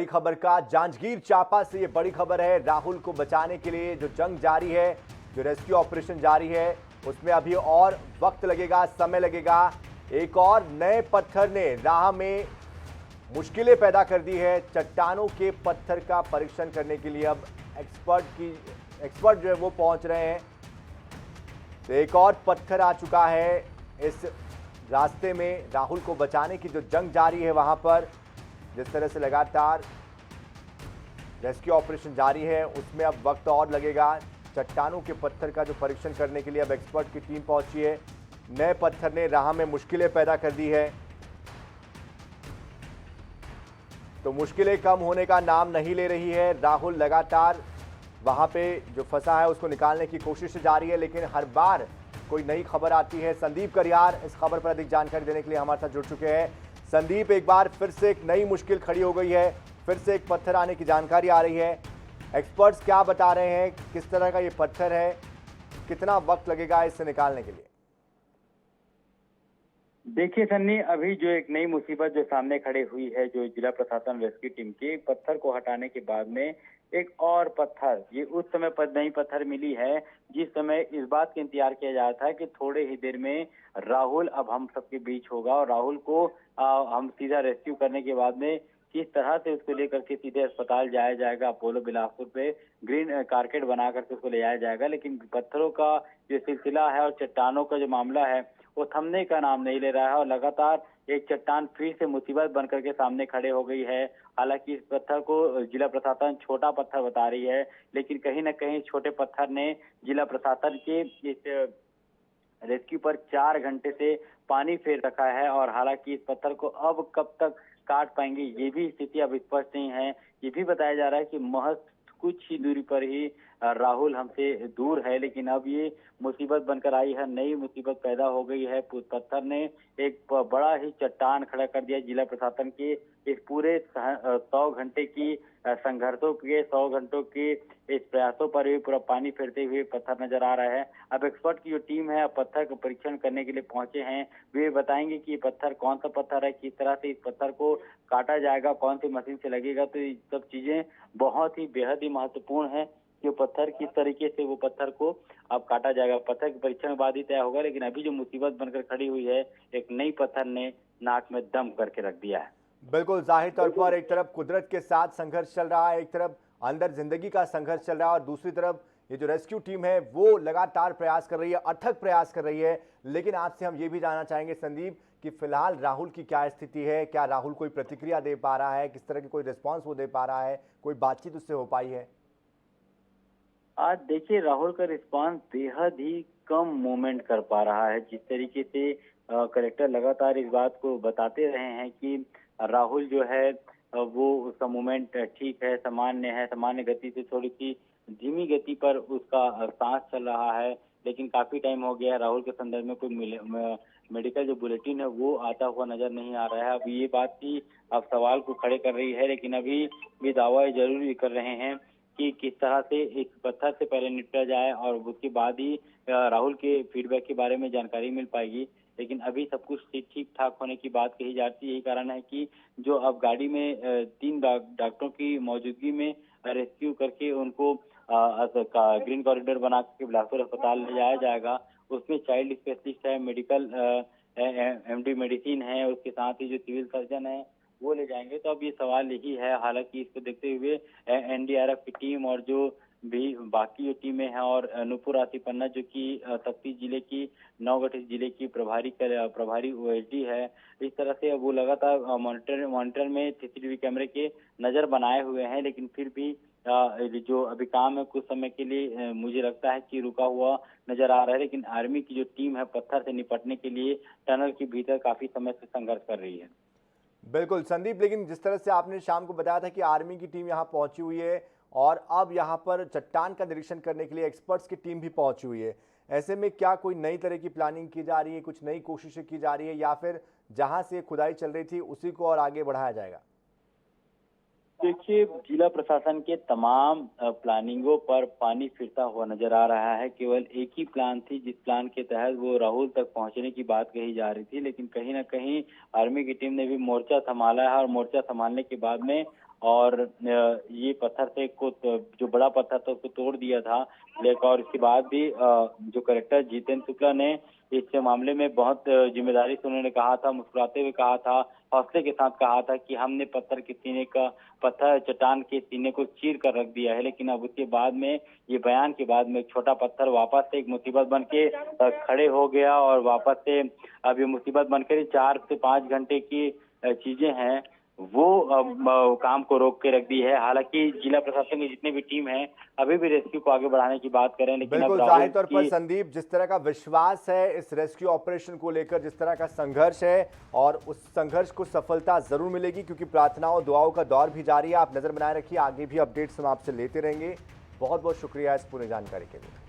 बड़ी खबर का। जांजगीर चांपा से ये बड़ी खबर है। राहुल को बचाने के लिए जो जंग जारी है, जो रेस्क्यू ऑपरेशन जारी है, उसमें अभी और वक्त लगेगा, समय लगेगा। एक और नए पत्थर ने राह में मुश्किलें पैदा कर दी है। चट्टानों के पत्थर का परीक्षण करने के लिए अब एक्सपर्ट जो है वो पहुंच रहे हैं। तो एक और पत्थर आ चुका है इस रास्ते में। राहुल को बचाने की जो जंग जारी है वहां पर, जिस तरह से लगातार रेस्क्यू ऑपरेशन जारी है, उसमें अब वक्त और लगेगा। चट्टानों के पत्थर का जो परीक्षण करने के लिए अब एक्सपर्ट की टीम पहुंची है। नए पत्थर ने राह में मुश्किलें पैदा कर दी है, तो मुश्किलें कम होने का नाम नहीं ले रही है। राहुल लगातार वहां पे जो फंसा है उसको निकालने की कोशिश जारी है, लेकिन हर बार कोई नई खबर आती है। संदीप करियार इस खबर पर अधिक जानकारी देने के लिए हमारे साथ जुड़ चुके हैं। संदीप, एक बार फिर से एक नई मुश्किल खड़ी हो गई है, फिर से एक पत्थर आने की जानकारी आ रही है। एक्सपर्ट्स क्या बता रहे हैं, किस तरह का ये पत्थर है, कितना वक्त लगेगा इसे निकालने के लिए? देखिए सन्नी, अभी जो एक नई मुसीबत जो सामने खड़े हुई है, जो जिला प्रशासन रेस्क्यू टीम के पत्थर को हटाने के बाद में एक और पत्थर, ये उस समय पर नई पत्थर मिली है जिस समय इस बात का इंतजार किया जा रहा था कि थोड़े ही देर में राहुल अब हम सबके बीच होगा और राहुल को हम सीधा रेस्क्यू करने के बाद में किस तरह से उसको लेकर के सीधे अस्पताल जाया जाएगा, अपोलो बिलासपुर पे ग्रीन कारकेट बना करके उसको ले जाया जाएगा। लेकिन पत्थरों का जो सिलसिला है और चट्टानों का जो मामला है वो थमने का नाम नहीं ले रहा है और लगातार एक चट्टान फिर से मुसीबत बनकर के सामने खड़े हो गई है। हालांकि इस पत्थर को जिला प्रशासन छोटा पत्थर बता रही है, लेकिन कहीं न कहीं छोटे पत्थर ने जिला प्रशासन के इस रेस्क्यू पर 4 घंटे से पानी फेर रखा है और हालांकि इस पत्थर को अब कब तक काट पाएंगे ये भी स्थिति अब स्पष्ट नहीं है। ये भी बताया जा रहा है कि महज कुछ ही दूरी पर ही राहुल हमसे दूर है, लेकिन अब ये मुसीबत बनकर आई है, नई मुसीबत पैदा हो गई है। पत्थर ने एक बड़ा ही चट्टान खड़ा कर दिया। जिला प्रशासन के इस पूरे 100 घंटे की संघर्षों के 100 घंटों के इस प्रयासों पर भी पूरा पानी फेरते हुए पत्थर नजर आ रहा है। अब एक्सपर्ट की जो टीम है पत्थर का परीक्षण करने के लिए पहुंचे हैं। वे बताएंगे कि ये पत्थर कौन सा पत्थर है, किस तरह से इस पत्थर को काटा जाएगा, कौन सी मशीन से लगेगा। तो ये सब चीजें बहुत ही बेहद ही महत्वपूर्ण है कि पत्थर किस तरीके से वो पत्थर को अब काटा जाएगा। पत्थर के परीक्षण के बाद ही तय होगा, लेकिन अभी जो मुसीबत बनकर खड़ी हुई है, एक नई पत्थर ने नाक में दम करके रख दिया है। बिल्कुल, जाहिर तौर पर एक तरफ कुदरत के साथ संघर्ष चल रहा है, एक तरफ अंदर जिंदगी का संघर्ष चल रहा है, और दूसरी तरफ ये जो रेस्क्यू टीम है वो लगातार प्रयास कर रही है, अथक प्रयास कर रही है। लेकिन आपसे हम ये भी जानना चाहेंगे संदीप कि फिलहाल राहुल की क्या स्थिति है, क्या राहुल कोई प्रतिक्रिया दे पा रहा है, किस तरह की कोई रिस्पॉन्स वो दे पा रहा है, कोई बातचीत उससे हो पाई है? आज देखिए राहुल का रिस्पांस बेहद ही कम मूवमेंट कर पा रहा है। जिस तरीके से कलेक्टर लगातार इस बात को बताते रहे हैं कि राहुल जो है वो उसका मूवमेंट ठीक है, सामान्य है, सामान्य गति से थोड़ी सी धीमी गति पर उसका सांस चल रहा है, लेकिन काफी टाइम हो गया है राहुल के संदर्भ में कोई मेडिकल जो बुलेटिन है वो आता हुआ नजर नहीं आ रहा है। अब ये बात ही अब सवाल को खड़े कर रही है, लेकिन अभी भी दावा जरूर भी कर रहे हैं कि किस तरह से इस पत्थर से पहले निपटा जाए और उसके बाद ही राहुल के फीडबैक के बारे में जानकारी मिल पाएगी। लेकिन अभी सब कुछ ठीक ठाक होने की बात कही जाती है। यही कारण है कि जो अब गाड़ी में 3 डॉक्टरों की मौजूदगी में रेस्क्यू करके उनको ग्रीन कॉरिडोर बना के बिलासपुर अस्पताल ले जाया जाएगा। उसमें चाइल्ड स्पेशलिस्ट है, मेडिकल एमडी मेडिसिन है, उसके साथ ही जो सिविल सर्जन है वो ले जाएंगे। तो अब ये सवाल यही है, हालांकि इसको देखते हुए एनडीआरएफ की टीम और जो भी बाकी जो टीमें हैं और नूपुर आसिफन्ना जो कि तप्ती जिले की नौगठिया जिले की प्रभारी ओएसडी है, इस तरह से वो लगातार मॉनिटर में सीसीटीवी कैमरे के नजर बनाए हुए हैं। लेकिन फिर भी जो अभी काम है कुछ समय के लिए मुझे लगता है कि रुका हुआ नजर आ रहा है। लेकिन आर्मी की जो टीम है पत्थर से निपटने के लिए टनल के भीतर काफी समय से संघर्ष कर रही है। बिल्कुल संदीप, लेकिन जिस तरह से आपने शाम को बताया था कि आर्मी की टीम यहाँ पहुंची हुई है और अब यहाँ पर चट्टान का निरीक्षण करने के लिए एक्सपर्ट्स की टीम भी पहुंची हुई है, ऐसे में क्या कोई नई तरह की प्लानिंग की जा रही है, कुछ नई कोशिशें की जा रही है, या फिर जहां से खुदाई चल रही थी उसी को और आगे बढ़ाया जाएगा? देखिए जिला प्रशासन के तमाम प्लानिंगों पर पानी फिरता हुआ नजर आ रहा है। केवल एक ही प्लान थी जिस प्लान के तहत वो राहुल तक पहुंचने की बात कही जा रही थी, लेकिन कहीं ना कहीं आर्मी की टीम ने भी मोर्चा संभाला है और मोर्चा संभालने के बाद में और ये पत्थर से जो बड़ा पत्थर था उसको तोड़ दिया था। लेकिन और इसके बाद भी जो कलेक्टर जितेंद्र शुक्ला ने इस मामले में बहुत जिम्मेदारी से उन्होंने कहा था, मुस्कुराते हुए कहा था, हौसले के साथ कहा था कि हमने पत्थर चट्टान के सीने को चीर कर रख दिया है। लेकिन अब उसके बाद में, ये बयान के बाद में, एक छोटा पत्थर वापस से एक मुसीबत बन के खड़े हो गया और वापस से अब ये मुसीबत बनकर 4 से 5 घंटे की चीजें हैं वो काम को रोक के रख दी है। हालांकि जिला प्रशासन की जितने भी टीम है अभी भी रेस्क्यू को आगे बढ़ाने की बात करें, लेकिन बिल्कुल जाहिर तौर पर संदीप, जिस तरह का विश्वास है इस रेस्क्यू ऑपरेशन को लेकर, जिस तरह का संघर्ष है, और उस संघर्ष को सफलता जरूर मिलेगी क्योंकि प्रार्थनाओं दुआओं का दौर भी जारी है। आप नजर बनाए रखिए, आगे भी अपडेट्स हम आपसे लेते रहेंगे। बहुत बहुत शुक्रिया इस पूरी जानकारी के लिए।